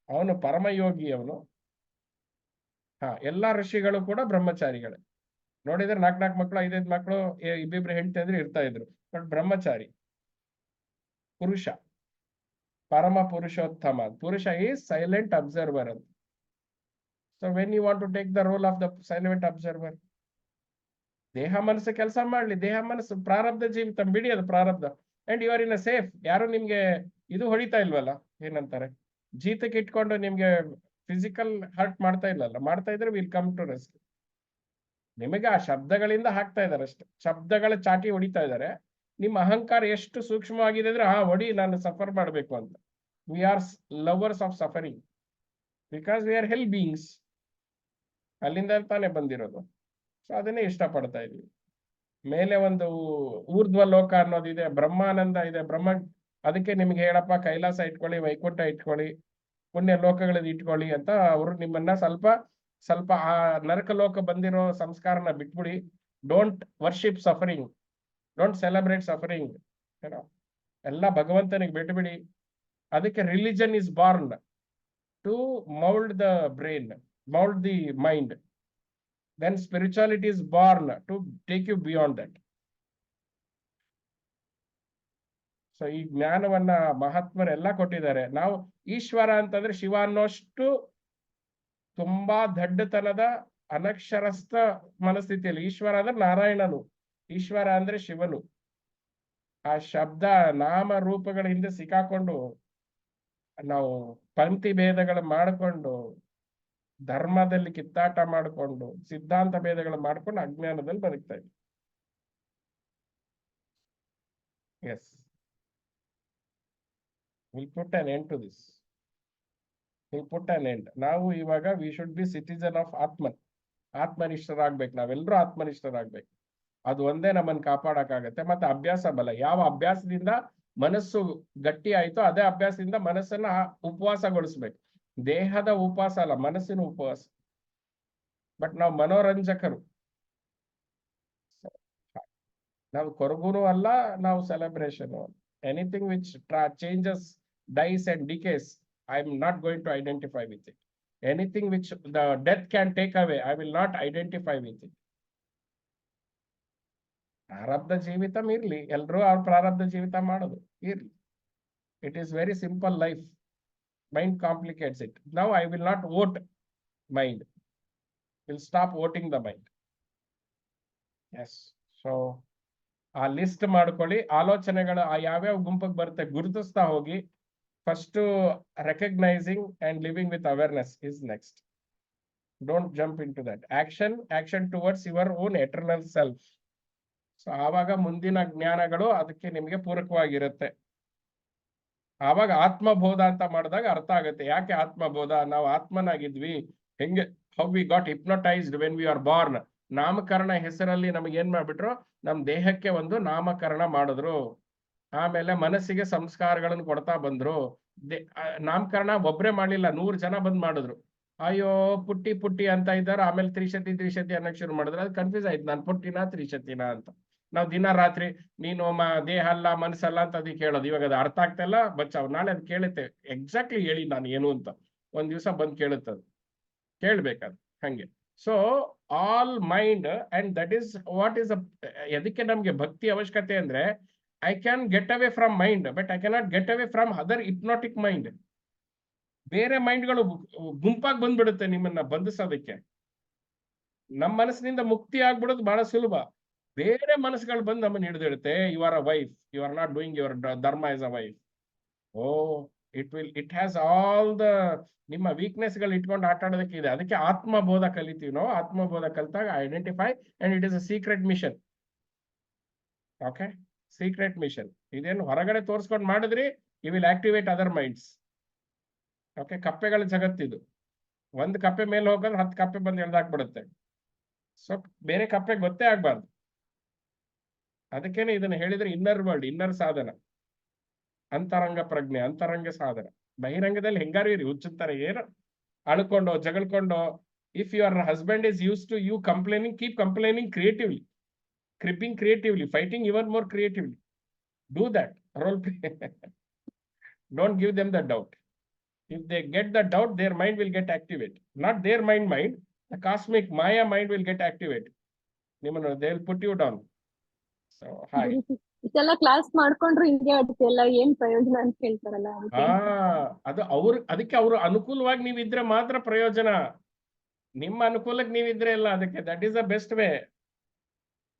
ಅವನು ಪರಮಯೋಗಿ ಅವನು. ಎಲ್ಲಾ ಋಷಿಗಳು ಕೂಡ ಬ್ರಹ್ಮಚಾರಿಗಳೇ. ನೋಡಿದ್ರೆ 4 ಮಕ್ಕಳು 5 ಮಕ್ಕಳು ಇಬ್ಬಿಬ್ರು ಹೆಂಡತಿ ಅಂದ್ರೆ ಇರ್ತಾ ಇದ್ರು. ಬಟ್ ಬ್ರಹ್ಮಚಾರಿ ಪುರುಷ, ಪರಮ ಪುರುಷೋತ್ತಮ. ಪುರುಷ ಈಸ್ ಸೈಲೆಂಟ್ ಅಬ್ಸರ್ವರ್ ಅಂತ. So when you want to take the role of the silent observer, ದೇಹ ಮನಸ್ಸು ಕೆಲಸ ಮಾಡ್ಲಿ. ದೇಹ ಮನಸ್ಸು ಪ್ರಾರಬ್ಧ ಜೀವಿತ, ಬಿಡಿ ಅದು ಪ್ರಾರಬ್ಧ. And you are in a safe. ಯಾರು ನಿಮ್ಗೆ ಇದು ಹೊಡಿತಾ ಇಲ್ವಲ್ಲ, ಏನಂತಾರೆ, ಜೀತಕ್ಕೆ ಇಟ್ಕೊಂಡು ನಿಮ್ಗೆ ಫಿಸಿಕಲ್ ಹರ್ಟ್ ಮಾಡ್ತಾ ಇಲ್ಲಲ್ಲ. ಮಾಡ್ತಾ ಇದ್ರೆ ವಿಲ್ ಕಮ್ ಟು ರೆಸ್ಕ್ಯೂ. ನಿಮಗೆ ಆ ಶಬ್ದಗಳಿಂದ ಹಾಕ್ತಾ ಇದಾರೆ ಅಷ್ಟೇ, ಶಬ್ದಗಳ ಚಾಟಿ ಹೊಡಿತಾ ಇದ್ದಾರೆ. ನಿಮ್ಮ ಅಹಂಕಾರ ಎಷ್ಟು ಸೂಕ್ಷ್ಮವಾಗಿದೆ ಅಂದ್ರೆ ಹೊಡಿ, ನಾನು ಸಫರ್ ಮಾಡಬೇಕು ಅಂತ. We are lovers of suffering because we are hell beings. ಅಲ್ಲಿಂದ ತಾನೇ ಬಂದಿರೋದು. ಸೊ ಅದನ್ನೇ ಇಷ್ಟಪಡ್ತಾ ಇದ್ವಿ. ಮೇಲೆ ಒಂದು ಊರ್ಧ್ವ ಲೋಕ ಅನ್ನೋದಿದೆ, ಬ್ರಹ್ಮಾನಂದ ಇದೆ. ಅದಕ್ಕೆ ನಿಮ್ಗೆ ಹೇಳಪ್ಪ, ಕೈಲಾಸ ಇಟ್ಕೊಳ್ಳಿ, ವೈಕುಂಠ ಇಟ್ಕೊಳ್ಳಿ, ಪುಣ್ಯ ಲೋಕಗಳದ್ದು ಇಟ್ಕೊಳ್ಳಿ ಅಂತ ಅವರು ನಿಮ್ಮನ್ನ ಸ್ವಲ್ಪ ಆ ನರಕ ಲೋಕ ಬಂದಿರೋ ಸಂಸ್ಕಾರನ ಬಿಟ್ಬಿಡಿ. Don't worship suffering, don't celebrate suffering, ಏನೋ ಎಲ್ಲ ಭಗವಂತನಿಗೆ ಬಿಟ್ಬಿಡಿ. ಅದಕ್ಕೆ religion is born to mould the brain, mould the mind. Then spirituality is born to take you beyond that. So ಈ ಜ್ಞಾನವನ್ನ ಮಹಾತ್ಮರೆಲ್ಲ ಕೊಟ್ಟಿದ್ದಾರೆ. ನಾವು ಈಶ್ವರ ಅಂತಂದ್ರೆ ಶಿವ ಅನ್ನೋಷ್ಟು ತುಂಬಾ ದಡ್ಡತನದ ಅನಕ್ಷರಸ್ಥ ಮನಸ್ಥಿತಿಯಲ್ಲಿ. ಈಶ್ವರ ಅಂದ್ರೆ ನಾರಾಯಣನು, ಈಶ್ವರ ಅಂದ್ರೆ ಶಿವನು. ಆ ಶಬ್ದ ನಾಮ ರೂಪಗಳ ಹಿಂದೆ ಸಿಕ್ಕಾಕೊಂಡು ನಾವು ಪಂಕ್ತಿ ಭೇದಗಳು ಮಾಡಿಕೊಂಡು, ಧರ್ಮದಲ್ಲಿ ಕಿತ್ತಾಟ ಮಾಡಿಕೊಂಡು, ಸಿದ್ಧಾಂತ ಭೇದಗಳು ಮಾಡ್ಕೊಂಡು ಅಜ್ಞಾನದಲ್ಲಿ ಬದುಕ್ತಾ ಇದ್ವಿ. Yes, will put an end to this. Will put an end. ನಾವು ಇವಾಗ we should be citizen of Atman. ಆತ್ಮನಿಷ್ಠರಾಗ್ಬೇಕು, ನಾವೆಲ್ಲರೂ ಆತ್ಮನಿಷ್ಠರಾಗ್ಬೇಕು. ಅದು ಒಂದೇ ನಮ್ಮನ್ನು ಕಾಪಾಡಕ್ಕಾಗತ್ತೆ. ಮತ್ತೆ ಅಭ್ಯಾಸ ಬಲ. ಯಾವ ಅಭ್ಯಾಸದಿಂದ ಮನಸ್ಸು ಗಟ್ಟಿ ಆಯ್ತೋ ಅದೇ ಅಭ್ಯಾಸದಿಂದ ಮನಸ್ಸನ್ನ ಉಪವಾಸಗೊಳಿಸ್ಬೇಕು. ದೇಹದ ಉಪವಾಸ ಅಲ್ಲ, ಮನಸ್ಸಿನ ಉಪವಾಸ. ಬಟ್ ನಾವು ಮನೋರಂಜಕರು, ನಾವು ಕೊರಗುನು ಅಲ್ಲ, ನಾವು celebration. Anything which changes, dies and decays, I am not going to identify with it. Anything which the death can take away, I will not identify with it. ಪ್ರಾರಬ್ಧ ಜೀವಿತ ಇರ್ಲಿ, ಎಲ್ರೂ ಅವ್ರ ಪ್ರಾರಬ್ಧ ಜೀವಿತ ಮಾಡೋದು ಇರ್ಲಿ. It is very simple life. Mind complicates it. Now I will not vote mind. Will stop voting the mind. Yes. So ಆ ಲಿಸ್ಟ್ ಮಾಡ್ಕೊಳ್ಳಿ. ಆಲೋಚನೆಗಳು ಯಾವ್ಯಾವ ಗುಂಪಿಗೆ ಬರುತ್ತೆ ಗುರುತಿಸ್ತಾ ಹೋಗಿ. First recognising and living with awareness is next. Don't jump in to that. Action towards your own eternal self. So ಆವಾಗ ಮುಂದಿನ ಜ್ಞಾನಗಳು ಅದಕ್ಕೆ ನಿಮಗೆ ಪೂರಕವಾಗಿರುತ್ತೆ. ಆವಾಗ ಆತ್ಮಬೋಧ ಅಂತ ಮಾಡಿದಾಗ ಅರ್ಥ ಆಗುತ್ತೆ ಯಾಕೆ ಆತ್ಮಬೋಧ. ನಾವು ಆತ್ಮನಾಗಿದ್ವಿ, ಹೆಂಗೆ, how we got hypnotised when we are born. ನಾಮಕರಣ ಹೆಸರಲ್ಲಿ ನಮಗೆ ಏನ್ ಮಾಡ್ಬಿಟ್ರು, ನಮ್ ದೇಹಕ್ಕೆ ಒಂದು ನಾಮಕರಣ ಮಾಡಿದ್ರು. ಆಮೇಲೆ ಮನಸ್ಸಿಗೆ ಸಂಸ್ಕಾರಗಳನ್ನು ಕೊಡ್ತಾ ಬಂದ್ರು. ನಾಮಕರಣ ಒಬ್ರೇ ಮಾಡ್ಲಿಲ್ಲ, 100 ಜನ ಬಂದ್ ಮಾಡಿದ್ರು. ಅಯ್ಯೋ ಪುಟ್ಟಿ ಅಂತ ಇದ್ದಾರೆ. ಆಮೇಲೆ ತ್ರಿಶತಿ ಅನ್ನಕ್ ಶುರು ಮಾಡಿದ್ರು. ಅದು ಕನ್ಫ್ಯೂಸ್ ಆಯ್ತು, ನಾನು ಪುಟ್ಟಿನ ತ್ರಿಶತಿನ ಅಂತ. ನಾವು ದಿನ ರಾತ್ರಿ ನೀನು ದೇಹ ಅಲ್ಲ ಮನಸ್ಸಲ್ಲ ಅಂತ ಅದಕ್ಕೆ ಹೇಳೋದು. ಇವಾಗ ಅದು ಅರ್ಥ ಆಗ್ತಾ ಇಲ್ಲ ಬಚ್ಚಾವ್. ನಾಳೆ ಅದು ಕೇಳುತ್ತೆ, ಎಕ್ಸಾಕ್ಟ್ಲಿ ಹೇಳಿ ನಾನು ಏನು ಅಂತ. ಒಂದ್ ದಿವಸ ಬಂದ್ ಕೇಳುತ್ತದು, ಕೇಳ್ಬೇಕದು ಹಂಗೆ. So all mind and that is what is ಎದಕ್ಕೆ ನಮ್ಗೆ ಭಕ್ತಿ ಅವಶ್ಯಕತೆ ಅಂದ್ರೆ, I can get away from mind but I cannot get away from other hypnotic mind. ಬೇರೆ ಮೈಂಡ್ಗಳು ಗುಂಪಾಗಿ ಬಂದ್ಬಿಡುತ್ತೆ ನಿಮ್ಮನ್ನ ಬಂಧಿಸೋದಕ್ಕೆ. ನಮ್ಮ ಮನಸ್ಸಿನಿಂದ ಮುಕ್ತಿ ಆಗ್ಬಿಡೋದು ಬಹಳ ಸುಲಭ. ಬೇರೆ ಮನಸ್ಸುಗಳು ಬಂದು ನಮ್ಮನ್ನು ಹಿಡಿದಿಡುತ್ತೆ. You are a wife, you are not doing your dharma as a wife. It has all the ನಿಮ್ಮ ವೀಕ್ನೆಸ್ ಗಳು ಇಟ್ಕೊಂಡು ಆಟ ಆಡೋದಕ್ಕೆ ಇದೆ. ಅದಕ್ಕೆ ಆತ್ಮಬೋಧ ಕಲಿತೀವಿ ನಾವು. ಆತ್ಮಬೋಧ ಕಲಿತಾಗ identify and it is a secret mission. Okay, secret mission. ಇದೇನು ಹೊರಗಡೆ ತೋರಿಸ್ಕೊಂಡು ಮಾಡಿದ್ರಿ, you will activate other minds. Okay, ಕಪ್ಪೆಗಳ ಜಗತ್ತಿದು. ಒಂದು ಕಪ್ಪೆ ಮೇಲೆ ಹೋಗೋದು 10 ಕಪ್ಪೆ ಬಂದು ಎಳ್ದಾಕ್ಬಿಡುತ್ತೆ. ಸೊ ಬೇರೆ ಕಪ್ಪೆ ಗೊತ್ತೇ ಆಗ್ಬಾರ್ದು. ಅದಕ್ಕೇನೆ ಇದನ್ನ ಹೇಳಿದ್ರೆ ಇನ್ನರ್ ವರ್ಲ್ಡ್, ಇನ್ನರ್ ಸಾಧನ, ಅಂತರಂಗ ಪ್ರಜ್ಞೆ, ಅಂತರಂಗ ಸಾಧನ. ಬಹಿರಂಗದಲ್ಲಿ ಹೆಂಗಾರು ಇರಿ ಹುಚ್ಚುತ್ತಾರೆ, ಏನು ಅಳ್ಕೊಂಡು ಜಗಳ್ಕೊಂಡು. If your husband is use to you complaining, keep complaining creatively, creeping creatively, fighting even more creatively. Do that role play. Don't give them the doubt. If they get the doubt, their mind will get activated. Not their mind, the cosmic Maya mind will get activated. They'll put you down. So, hi. ಇಷ್ಟೆಲ್ಲ class ಮಾಡ್ಕೊಂಡ್ರು ಹಿಂಗೆ ಆಗುತ್ತೆ ಎಲ್ಲ, ಏನ್ ಪ್ರಯೋಜನ ಅಂತ ಹೇಳ್ತಾರಲ್ಲ ಅದಕ್ಕೆ. ಅದಕ್ಕೆ ಅವ್ರು ಅನುಕೂಲವಾಗಿ ನೀವಿದ್ರೆ ಮಾತ್ರ ಪ್ರಯೋಜನ. ನಿಮ್ಮ ಅನುಕೂಲಕ್ಕೆ ನೀವಿದ್ರೆ ಇಲ್ಲ. ಅದಕ್ಕೆ that is the best way.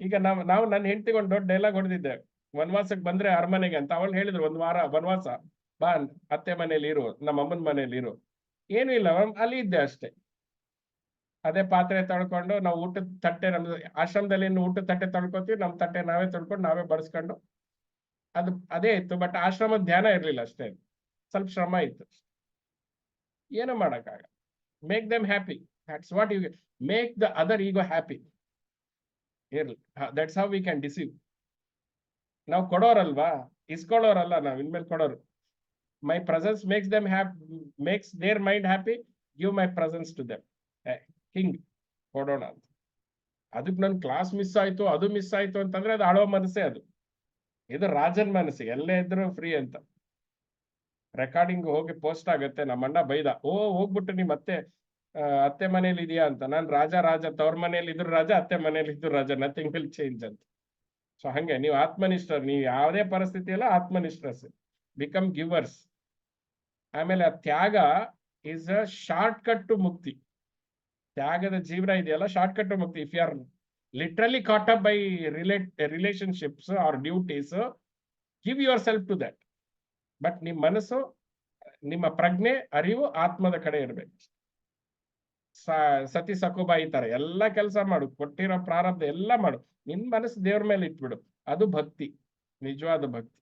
ಈಗ ನಾವು ನನ್ನ ಹೆಂಡತಿಗೊಂಡು ದೊಡ್ಡ ಡೈಲಾಗ್ ಹೊಡೆದಿದ್ದೆ, ವನವಾಸಕ್ಕೆ ಬಂದ್ರೆ ಅರಮನೆಗೆ ಅಂತ. ಅವಳು ಹೇಳಿದ್ರು, 1 ವಾರ ವನವಾಸ ಬಾ, ಅತ್ತೆ ಮನೇಲಿ ಇರು, ನಮ್ಮ ಅಮ್ಮನ ಮನೇಲಿ ಇರು. ಏನು ಇಲ್ಲ, ಅಲ್ಲಿ ಇದ್ದೆ ಅಷ್ಟೇ. ಅದೇ ಪಾತ್ರೆ ತೊಳ್ಕೊಂಡು ನಾವು ಊಟದ ತಟ್ಟೆ, ನಮ್ದು ಆಶ್ರಮದಲ್ಲಿ ಊಟದ ತಟ್ಟೆ ತೊಳ್ಕೊತೀವಿ, ನಮ್ಮ ತಟ್ಟೆ ನಾವೇ ತೊಳ್ಕೊಂಡು ನಾವೇ ಬಡಿಸ್ಕೊಂಡು ಅದೇ ಇತ್ತು. ಬಟ್ ಆಶ್ರಮದ ಧ್ಯಾನ ಇರ್ಲಿಲ್ಲ ಅಷ್ಟೇ, ಸ್ವಲ್ಪ ಶ್ರಮ ಇತ್ತು. ಏನು ಮಾಡಕ್ಕಾಗ. Make them happy. That's what you make the other ego happy. ಇರ್ಲಿ, that's how we can deceive. ನಾವು ಕೊಡೋರಲ್ವಾ, ಇಸ್ಕೊಳ್ಳೋರಲ್ಲ ನಾವು, ಇನ್ಮೇಲೆ ಕೊಡೋರು. My presence makes them makes their mind happy. Give my presence to them. ಹಿಂಗ್ ಕೊಡೋಣ ಅಂತ. ಅದಕ್ಕೆ ನನ್ ಕ್ಲಾಸ್ ಮಿಸ್ ಆಯ್ತು, ಅದು ಮಿಸ್ ಆಯ್ತು ಅಂತಂದ್ರೆ ಅದು ಆಳೋ ಮನಸ್ಸೇ. ಅದು ಇದು ರಾಜನ್ ಮನಸ್ಸು, ಎಲ್ಲೇ ಇದ್ರು ಫ್ರೀ ಅಂತ. ರೆಕಾರ್ಡಿಂಗ್ ಹೋಗಿ ಪೋಸ್ಟ್ ಆಗುತ್ತೆ. ನಮ್ಮ ಅಣ್ಣ ಬೈದ, ಹೋಗ್ಬಿಟ್ಟು ನಿಮ್ ಅತ್ತೆ ಮನೇಲಿ ಇದೆಯಾ ಅಂತ. ನಾನ್ ರಾಜ ತವ್ರ ಮನೇಲಿ ಇದ್ರು ರಾಜ, ಅತ್ತೆ ಮನೇಲಿ ಇದ್ರು ರಾಜ, ನಥಿಂಗ್ ವಿಲ್ ಚೇಂಜ್ ಅಂತ. ಸೊ ಹಂಗೆ ನೀವು ಆತ್ಮನಿಷ್ಠರು, ನೀವು ಯಾವುದೇ ಪರಿಸ್ಥಿತಿ ಎಲ್ಲ ಆತ್ಮನಿಷ್ಠರಸ್, ಬಿಕಮ್ ಗಿವರ್ಸ್. ಆಮೇಲೆ ಆ ತ್ಯಾಗ is a short cut to ಮುಕ್ತಿ. ತ್ಯಾಗದ ಜೀವನ ಇದೆಯಲ್ಲ, ಶಾರ್ಟ್ ಕಟ್ ಟು ಮುಕ್ತಿ. If you are literally caught up by relationships or duties, give your self to that. But ನಿಮ್ಮ ಮನಸ್ಸು, ನಿಮ್ಮ ಪ್ರಜ್ಞೆ, ಅರಿವು ಆತ್ಮದ ಕಡೆ ಇರ್ಬೇಕು. ಸತಿ ಸಕುಬಾಯಿ ತರ ಎಲ್ಲ ಕೆಲಸ ಮಾಡು, ಕೊಟ್ಟಿರೋ ಪ್ರಾರಬ್ಧ ಎಲ್ಲ ಮಾಡು, ನಿನ್ ಮನಸ್ಸು ದೇವ್ರ ಮೇಲೆ ಇಟ್ಬಿಡು. ಅದು ಭಕ್ತಿ, ನಿಜವಾದ ಭಕ್ತಿ.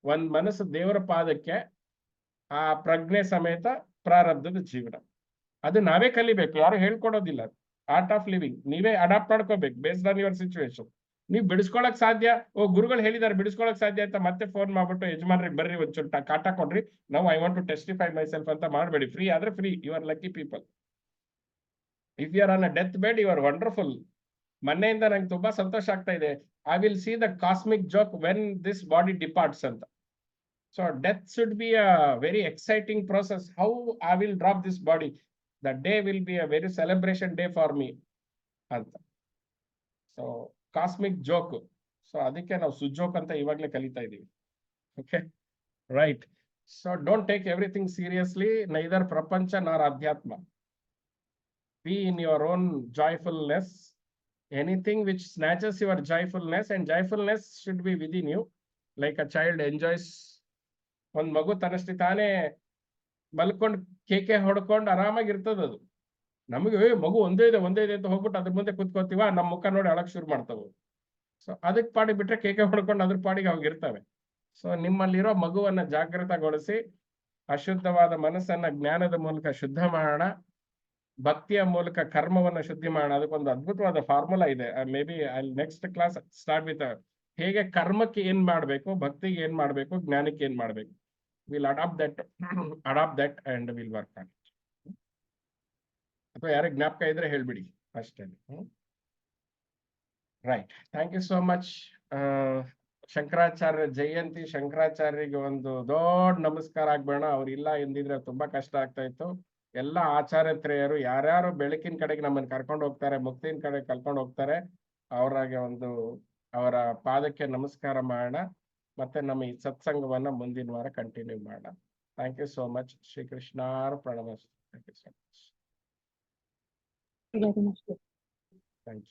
ಒಂದ್ ಮನಸ್ಸು ದೇವರ ಪಾದಕ್ಕೆ, ಆ ಪ್ರಜ್ಞೆ ಸಮೇತ ಪ್ರಾರಬ್ಧದ ಜೀವನ. ಅದು ನಾವೇ ಕಲಿಬೇಕು, ಯಾರು ಹೇಳ್ಕೊಡೋದಿಲ್ಲ. ಆರ್ಟ್ ಆಫ್ ಲಿವಿಂಗ್ ನೀವೇ ಅಡಾಪ್ಟ್ ಮಾಡ್ಕೋಬೇಕು, ಬೇಸ್ಡ್ ಆನ್ ಯುವರ್ ಸಿಚುವೇಶನ್. ನೀವು ಬಿಡಿಸ್ಕೊಳಕ್ ಸಾಧ್ಯ, ಗುರುಗಳು ಹೇಳಿದಾರೆ ಬಿಡಿಸ್ಕೊಳಕ್ ಸಾಧ್ಯ ಅಂತ ಮತ್ತೆ ಫೋನ್ ಮಾಡ್ಬಿಟ್ಟು, ಯಜಮಾನ್ರಿಗೆ ಬರ್ರಿ ಒಂಚೂರು ಕಾಟ ಕೊಡ್ರಿ, ನಾವು I want to testify myself ಅಂತ ಮಾಡಬೇಡಿ. ಫ್ರೀ ಆದ್ರೆ free, you are lucky people. If you are on a death bed, you are wonderful. ಮೊನ್ನೆಯಿಂದ ನಂಗೆ ತುಂಬಾ ಸಂತೋಷ ಆಗ್ತಾ ಇದೆ. I will see the cosmic joke when this body departs ಅಂತ. So death should be a very exciting process. How I will drop this body, the day will be a very celebration day for me ಅಂತ. So cosmic joke. So ಅದಕ್ಕೆ ನಾವು ಸುಜೋಕ್ ಅಂತ ಇವಾಗಲೇ ಕಲಿತಾ ಇದೀವಿ. Okay, right. So don't take everything seriously, neither ಪ್ರಪಂಚ ನಾರ್ ಅಧ್ಯಾತ್ಮ. Be in your own joyfulness. Anything which snatches your joyfulness, and joyfulness should be within you, like a child enjoys. ಒಂದ್ ಮಗು ತನ್ನಷ್ಟೇ ತಾನೇ ಮಲ್ಕೊಂಡು ಕೇಕೆ ಹೊಡ್ಕೊಂಡು ಆರಾಮಾಗಿರ್ತದ. ಅದು ನಮಗೆ ಮಗು ಒಂದೇ ಇದೆ ಅಂತ ಹೋಗ್ಬಿಟ್ಟು ಅದ್ರ ಮುಂದೆ ಕುತ್ಕೋತೀವ, ನಮ್ಮ ಮುಖ ನೋಡಿ ಅಳಕ್ ಶುರು ಮಾಡ್ತಾವ. ಸೊ ಅದಕ್ಕೆ ಪಾಡಿ ಬಿಟ್ರೆ ಕೇಕೆ ಹೊಡ್ಕೊಂಡು ಅದ್ರ ಪಾಡಿಗೆ ಅವಾಗ ಇರ್ತವೆ. ಸೊ ನಿಮ್ಮಲ್ಲಿರೋ ಮಗುವನ್ನ ಜಾಗೃತಗೊಳಿಸಿ, ಅಶುದ್ಧವಾದ ಮನಸ್ಸನ್ನ ಜ್ಞಾನದ ಮೂಲಕ ಶುದ್ಧ ಮಾಡೋಣ, ಭಕ್ತಿಯ ಮೂಲಕ ಕರ್ಮವನ್ನ ಶುದ್ಧಿ ಮಾಡೋಣ. ಅದಕ್ಕೊಂದು ಅದ್ಭುತವಾದ ಫಾರ್ಮುಲಾ ಇದೆ. May be I next class start with ಹೇಗೆ ಕರ್ಮಕ್ಕೆ ಏನ್ ಮಾಡ್ಬೇಕು, ಭಕ್ತಿಗೆ ಏನ್ ಮಾಡ್ಬೇಕು, ಜ್ಞಾನಕ್ಕೆ ಏನ್ ಮಾಡ್ಬೇಕು. Will adapt that and will work on it. ಅಥವಾ ಯಾರಿಗೆ ಜ್ಞಾಪಕ ಇದ್ರೆ ಹೇಳ್ಬಿಡಿ ಅಷ್ಟೇ. Right, thank you so much. Shankaracharya Jayanti, ಶಂಕರಾಚಾರ್ಯರಿಗೆ ಒಂದು ದೊಡ್ಡ ನಮಸ್ಕಾರ ಆಗ್ಬೇಡ. ಅವ್ರು ಇಲ್ಲ ಎಂದಿದ್ರೆ ತುಂಬಾ ಕಷ್ಟ ಆಗ್ತಾ ಇತ್ತು. ಎಲ್ಲ ಆಚಾರ್ಯತ್ರೆಯರು ಯಾರ್ಯಾರು ಬೆಳಕಿನ ಕಡೆಗೆ ನಮ್ಮನ್ನು ಕರ್ಕೊಂಡು ಹೋಗ್ತಾರೆ, ಮುಕ್ತಿನ ಕಡೆ ಕರ್ಕೊಂಡು ಹೋಗ್ತಾರೆ, ಅವರ ಪಾದಕ್ಕೆ ನಮಸ್ಕಾರ ಮಾಡೋಣ. ಮತ್ತೆ ನಮ್ಮ ಈ ಸತ್ಸಂಗವನ್ನ ಮುಂದಿನ ವಾರ ಕಂಟಿನ್ಯೂ ಮಾಡೋಣ. Thank you so much. ಶ್ರೀ ಕೃಷ್ಣಾರ್ಪಣಮಸ್ತು. Thank you so much.